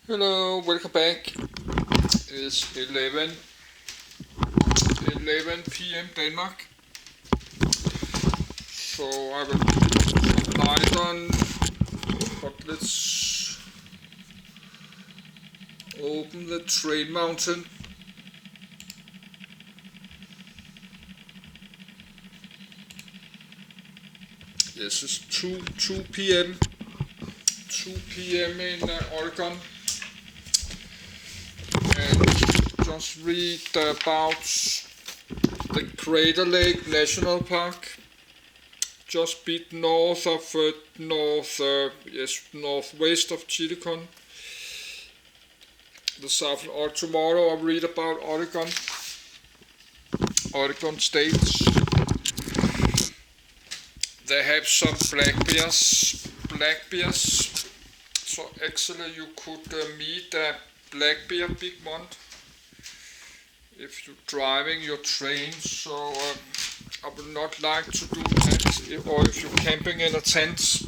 Hello, welcome back. It's 11 p.m. Denmark. So I will put light on, but let's open the train mountain. Yes, it's 2 p.m. 2 p.m. in Oregon. And just read about the Crater Lake National Park, just a bit north of northwest of Chilicon. This afternoon or tomorrow I'll read about Oregon states. They have some black bears. So actually you could meet a black bear, big one, if you're driving your train. So I would not like to do that. Or if you're camping in a tent,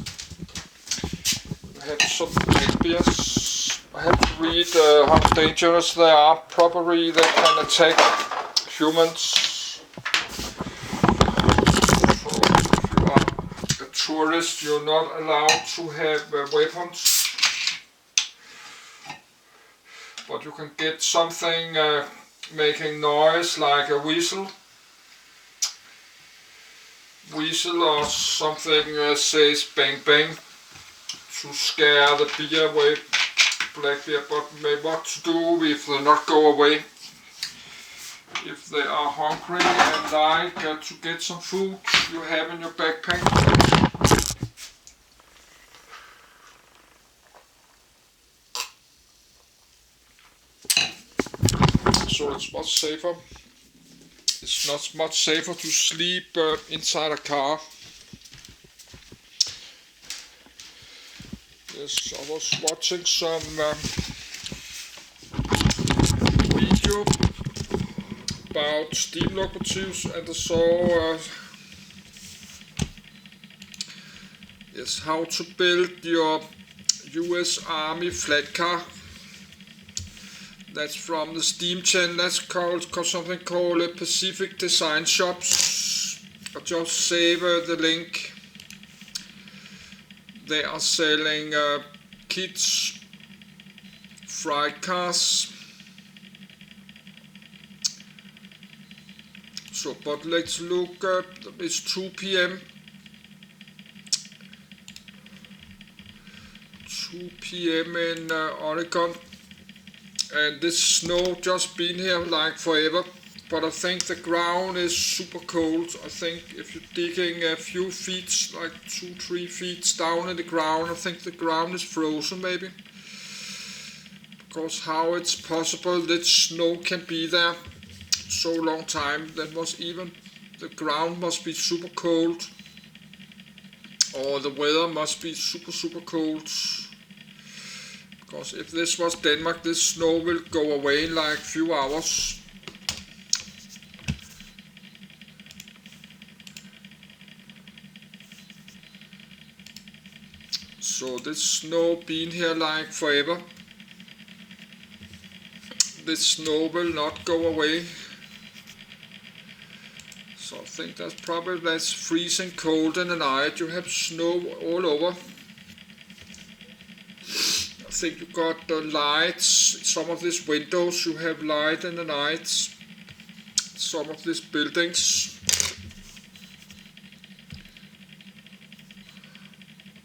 you have some black bears. I have to read how dangerous they are. Probably they can attack humans. Tourists, you're not allowed to have weapons, but you can get something making noise like a whistle or something says bang bang to scare the bear away, black bear. But what to do if they not go away? If they are hungry and like to get some food you have in your backpack. So it's much safer. It's not much safer to sleep inside a car. Yes, I was watching some video about steam locomotives, and I saw how to build your US Army flat car. That's from the Steam channel. That's called something called Pacific Design Shops. I'll just save the link. They are selling kits, fried cars. So, but let's look. It's 2 p.m. 2 p.m. in Oregon. And this snow just been here like forever, but I think the ground is super cold. I think if you're digging a few feet, like 2-3 feet down in the ground, I think the ground is frozen maybe. Because how it's possible that snow can be there so long time? That must even, the ground must be super cold, or the weather must be super cold. Because if this was Denmark, this snow will go away in like few hours. So this snow been here like forever. This snow will not go away. So I think that's freezing cold in the night. You have snow all over. I think you got the lights, some of these windows you have light in the night, some of these buildings.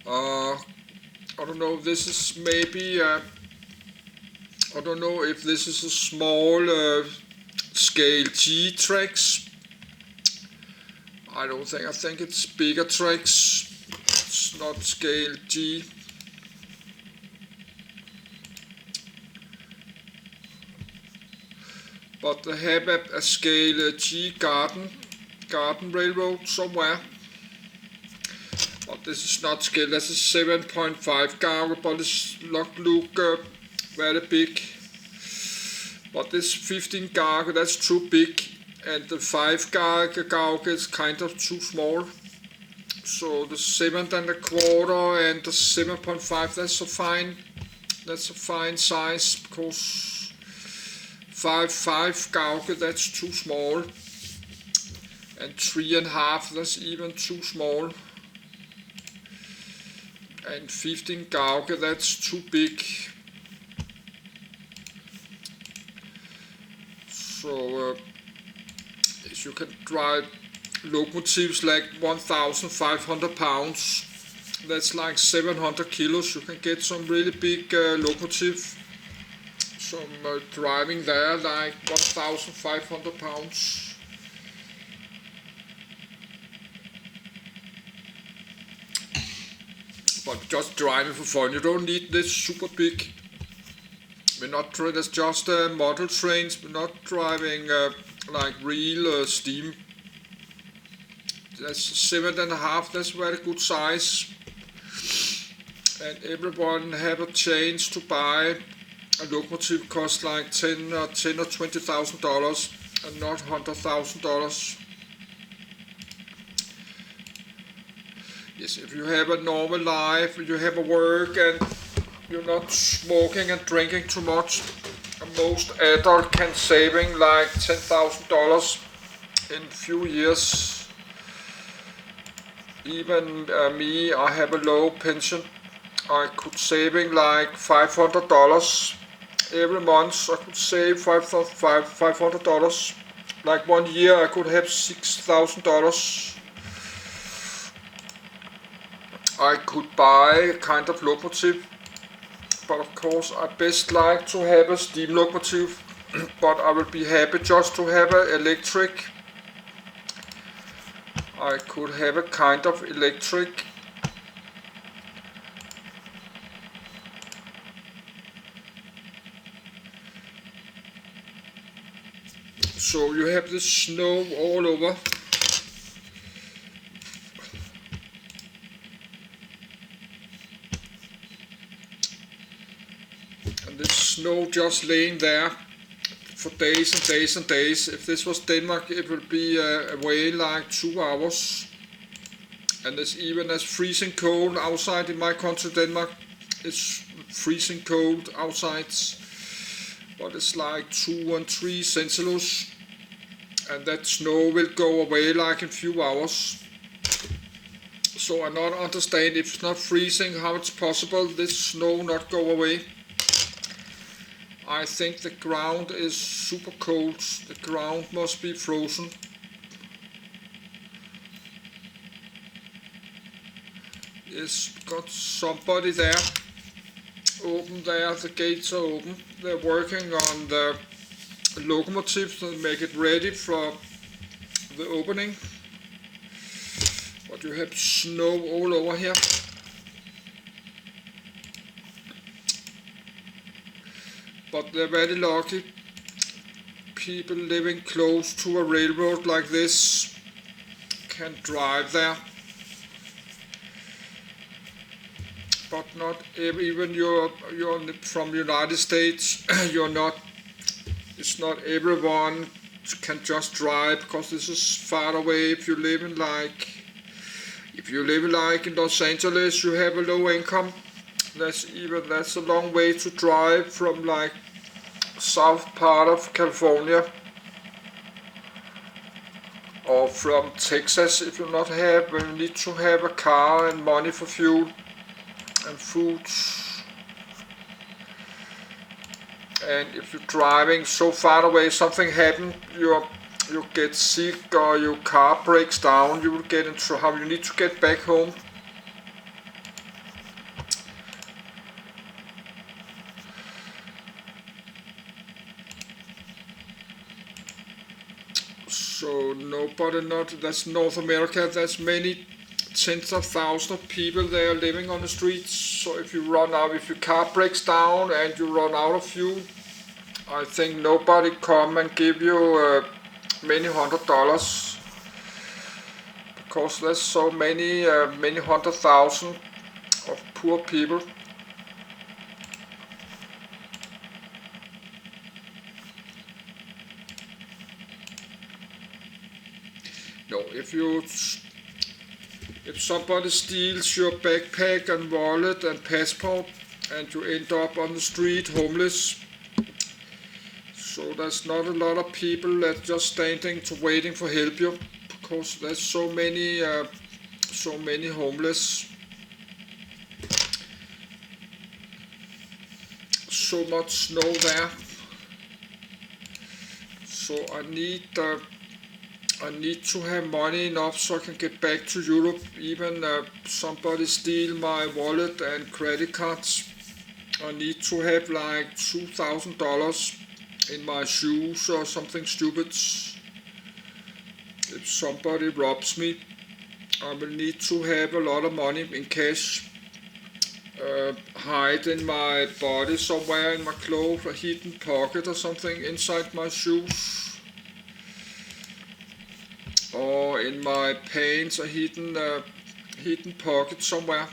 I don't know, this is maybe, I don't know if this is a small scale G tracks. I don't think, I think it's bigger tracks, it's not scale G. But they have a scale G garden railroad somewhere. But this is not scale, this is 7.5 gauge, but it's not look very big. But this 15 gauge, that's too big, and the 5 gauge is kind of too small. So the 7 1/4 and the 7.5, that's so fine. That's a fine size, because 5 gauge, that's too small, and 3.5, that's even too small, and 15 gauge, that's too big. So you can drive locomotives like 1,500 pounds. That's like 700 kilos. You can get some really big locomotive. Some driving there like 1,500 pounds. But just driving for fun. You don't need this super big. We're not trying. That's just model trains. We're not driving like real steam. That's 7.5. That's very good size. And everyone have a chance to buy a locomotive. Cost like $10 or $20,000 and not $100,000. Yes, if you have a normal life, you have a work, and you're not smoking and drinking too much, most adults can saving like $10,000 in a few years. Even me, I have a low pension. I could saving like $500 every month. I could save $500. Like 1 year I could have $6,000. I could buy a kind of locomotive, but of course I best like to have a steam locomotive, but I will be happy just to have an electric. I could have a kind of electric. So you have the snow all over. And the snow just laying there for days and days and days. If this was Denmark, it would be away like 2 hours. And it's even as freezing cold outside in my country, Denmark. It's freezing cold outside, but it's like 2 and 3 Celsius. And that snow will go away like in few hours. So I not understand, if it's not freezing, how it's possible this snow not go away. I think the ground is super cold. The ground must be frozen. Yes, got somebody there. Open there, the gates are open. They're working on the locomotives to make it ready for the opening. But you have snow all over here. But they're very lucky. People living close to a railroad like this can drive there. But not even you're from United States. You're not. It's not everyone can just drive, because this is far away. If you live in in Los Angeles, you have a low income. That's a long way to drive from like south part of California, or from Texas. If you need to have a car and money for fuel and food. And if you're driving so far away, something happens, you get sick or your car breaks down, you will get into trouble. You need to get back home. So that's North America. That's many tens of thousands of people there living on the streets. So if your car breaks down and you run out of fuel, I think nobody come and give you many $100, because there's so many 100,000 of poor people. No, if somebody steals your backpack and wallet and passport, and you end up on the street homeless. So there's not a lot of people that just standing to waiting for help you, because there's so many homeless, so much snow there. So I need to have money enough so I can get back to Europe. Even somebody steal my wallet and credit cards, I need to have like $2,000 in my shoes or something stupid. If somebody robs me, I will need to have a lot of money in cash, hide in my body somewhere, in my clothes, a hidden pocket or something inside my shoes, or in my pants, a hidden pocket somewhere.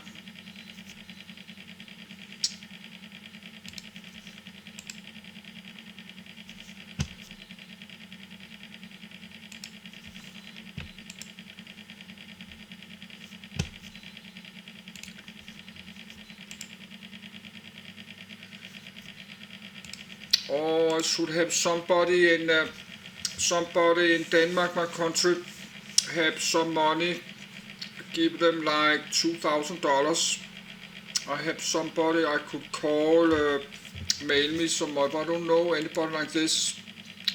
Or I should have somebody in Denmark, my country, have some money, give them like $2,000. I have somebody I could call, mail me some money. I don't know anybody like this,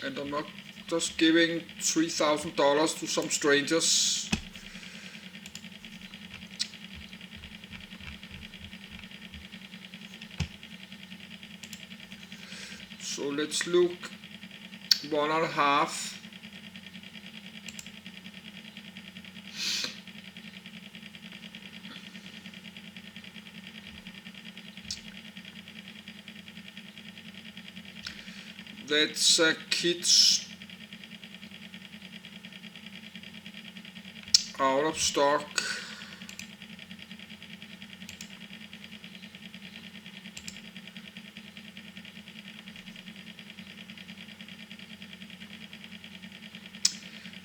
and I'm not just giving $3,000 to some strangers. So let's look 1.5. That's kids out of stock.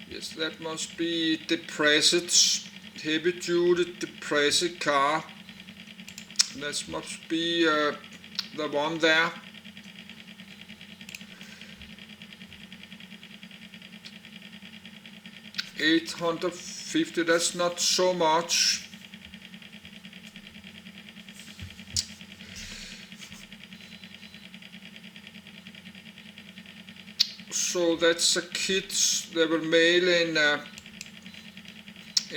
Yes, that must be depressed, heavy duty depressed car. That must be the one there. $850, that's not so much. So that's a kit they will mail in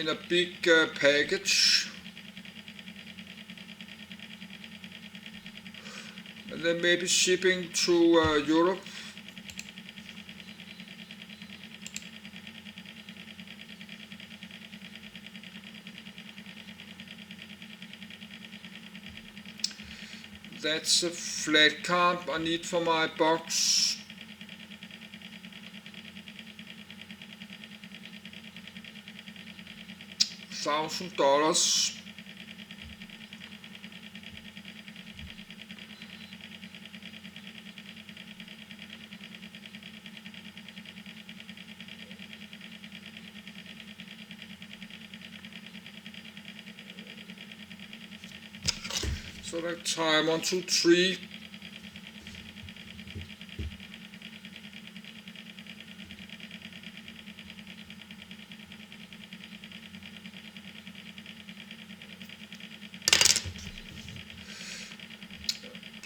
a big package, and then maybe shipping to Europe. That's a flat card I need for my box. $1,000. So that time 1, 2, 3.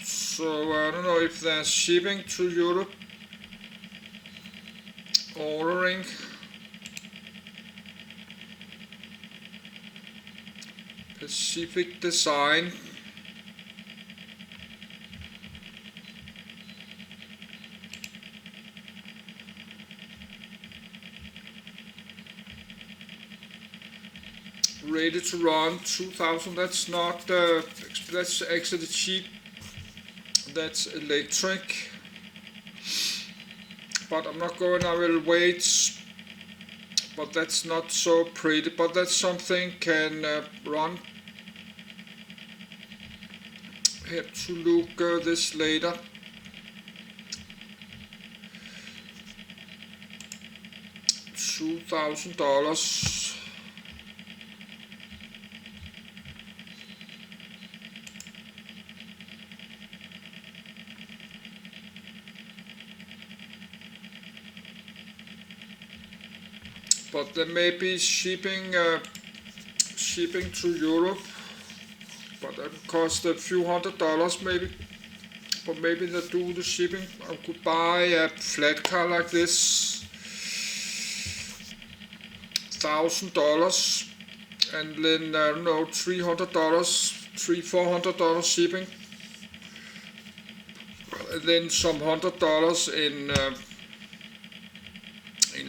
So I don't know if there's shipping to Europe. Ordering. Pacific design. Ready to run, 2,000. That's not. That's actually cheap. That's electric. But I'm not going. I will wait. But that's not so pretty. But that's something can run. Have to look this later. $2,000. but there may be shipping to Europe, but that cost a few $100 maybe. But maybe they do the shipping. I could buy a flat car like this, $1,000, and then I don't know, $300, $400 shipping, and then some $100 in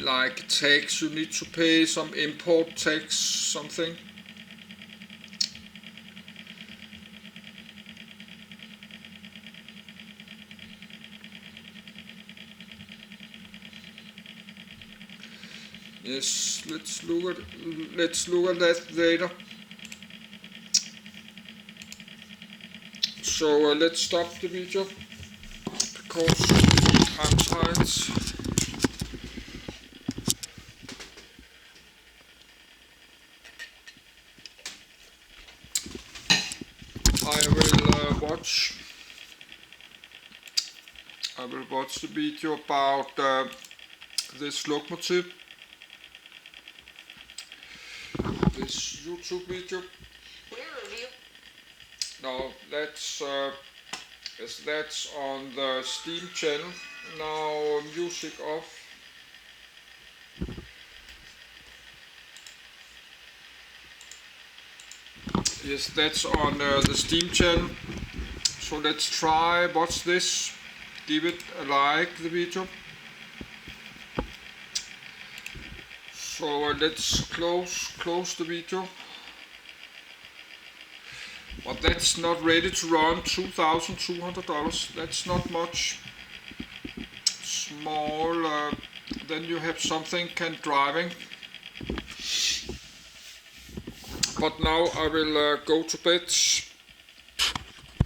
like tax. You need to pay some import tax, something. Yes, let's look at that later. So let's stop the video because I'm tired. I will watch the video about this locomotive. This YouTube video. Now that's on the Steam channel. Now music off. Yes, that's on the Steam channel. So let's try watch this. Give it a like the video. So let's close the video. But that's not ready to run. $2,200. That's not much. Small. Then you have something can driving. But now I will go to bed.